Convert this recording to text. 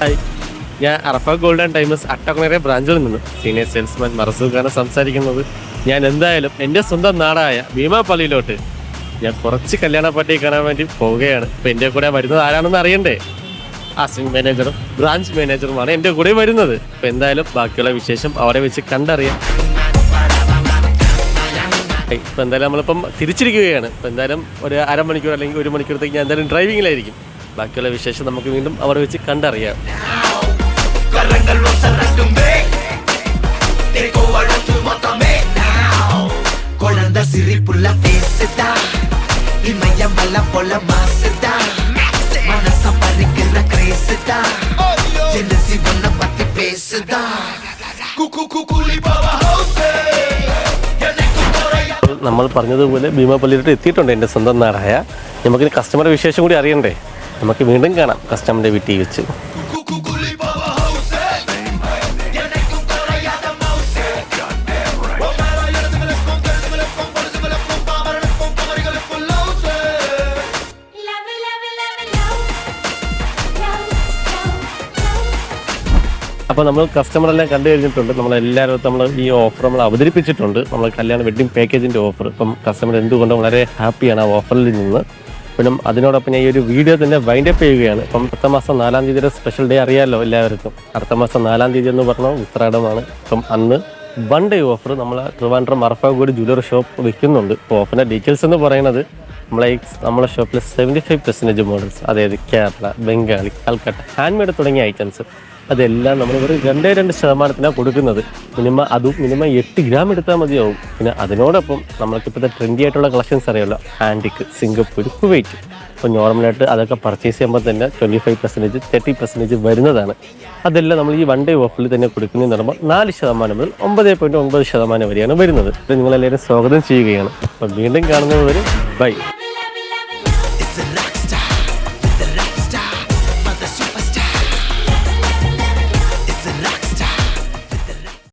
Hi, ഞാൻ അറഫ gold and diamonds Attakulangara ബ്രാഞ്ചിൽ നിന്ന് സീനിയർ സെയിൽസ്മാൻ മർസൂഖാണ് സംസാരിക്കുന്നത്. ഞാൻ എന്തായാലും എൻ്റെ സ്വന്തം നാടായ ഭീമാപള്ളിയിലോട്ട് ഞാൻ കുറച്ച് കല്യാണ പാർട്ടി കാണാൻ വേണ്ടി പോവുകയാണ്. ഇപ്പം എൻ്റെ കൂടെ വരുന്നത് ആരാണെന്ന് അറിയണ്ടേ? അസിസ്റ്റന്റ് മാനേജറും ബ്രാഞ്ച് മാനേജറുമാണ് എൻ്റെ കൂടെ വരുന്നത്. അപ്പം എന്തായാലും ബാക്കിയുള്ള വിശേഷം അവരെ വെച്ച് കണ്ടറിയാം. ഇപ്പം എന്തായാലും നമ്മളിപ്പം തിരിച്ചിരിക്കുകയാണ്. ഇപ്പം എന്തായാലും ഒരു അരമണിക്കൂർ അല്ലെങ്കിൽ ഒരു മണിക്കൂറത്തേക്ക് ഞാൻ എന്തായാലും ഡ്രൈവിങ്ങിലായിരിക്കും. ബാക്കിയുള്ള വിശേഷം നമുക്ക് വീണ്ടും അവരെ വെച്ച് കണ്ടറിയാം. നമ്മൾ പറഞ്ഞതുപോലെ ഭീമാപള്ളിയിലോട്ട് എത്തിയിട്ടുണ്ട്. എൻ്റെ സ്വന്തം നാടായ നമുക്കിനി കസ്റ്റമറുടെ വിശേഷം കൂടി അറിയണ്ടേ? നമുക്ക് വീണ്ടും കാണാം കസ്റ്റമറിൻ്റെ വീട്ടിൽ വെച്ച്. അപ്പോൾ നമ്മൾ കസ്റ്റമറെല്ലാം കണ്ടു കഴിഞ്ഞിട്ടുണ്ട്. നമ്മളെല്ലാവരും നമ്മൾ ഈ ഓഫർ നമ്മൾ അവതരിപ്പിച്ചിട്ടുണ്ട്. നമ്മൾ കല്യാണ വെഡ്ഡിംഗ് പാക്കേജിൻ്റെ ഓഫർ. ഇപ്പം കസ്റ്റമർ എന്തുകൊണ്ടും വളരെ ഹാപ്പിയാണ് ആ ഓഫറിൽ നിന്ന്. പിന്നെ അതിനോടൊപ്പം ഞാൻ ഈ ഒരു വീഡിയോ തന്നെ വൈൻഡപ്പ് ചെയ്യുകയാണ്. ഇപ്പം അടുത്ത മാസം 4-ാം തീയതിയുടെ സ്പെഷ്യൽ ഡേ അറിയാമല്ലോ എല്ലാവർക്കും. അടുത്ത മാസം 4-ാം തീയതി എന്ന് പറഞ്ഞാൽ ഉത്രാടമാണ്. ഇപ്പം അന്ന് 1 ഡേ ഓഫർ നമ്മൾ ട്രിവാൻഡ്രം അറഫ ഗോൾഡ് ജ്വല്ലറി ഷോപ്പ് വെക്കുന്നുണ്ട്. ഇപ്പോൾ ഓഫറിൻ്റെ ഡീറ്റെയിൽസ് എന്ന് പറയുന്നത് നമ്മളെ ഷോപ്പിൽ 75% മോഡൽസ്, അതായത് കേരള, ബംഗാളി, കൽക്കട്ട, ഹാൻഡ് മെയ്ഡ് തുടങ്ങിയ ഐറ്റംസ് അതെല്ലാം നമ്മൾ ഒരു 2% കൊടുക്കുന്നത്. മിനിമം 8 ഗ്രാം എടുത്താൽ മതിയാവും. പിന്നെ അതിനോടൊപ്പം നമ്മൾക്കിപ്പോഴത്തെ ട്രെൻഡി ആയിട്ടുള്ള കളക്ഷൻസ് അറിയാമല്ലോ, ആൻറ്റിക്ക്, സിംഗപ്പൂർ, കുവൈറ്റ്. അപ്പോൾ നോർമലായിട്ട് അതൊക്കെ പർച്ചേസ് ചെയ്യുമ്പോൾ തന്നെ 25%, 30% വരുന്നതാണ്. അതെല്ലാം നമ്മൾ ഈ 1 ഡേ ഓഫറിൽ തന്നെ കൊടുക്കുന്നതെന്ന് പറയുമ്പോൾ 4% മുതൽ 9.9% വരെയാണ് വരുന്നത്. ഇത് നിങ്ങളെല്ലാവരും സ്വാഗതം ചെയ്യുകയാണ്. അപ്പം വീണ്ടും കാണുന്നത് വരെ ബൈ.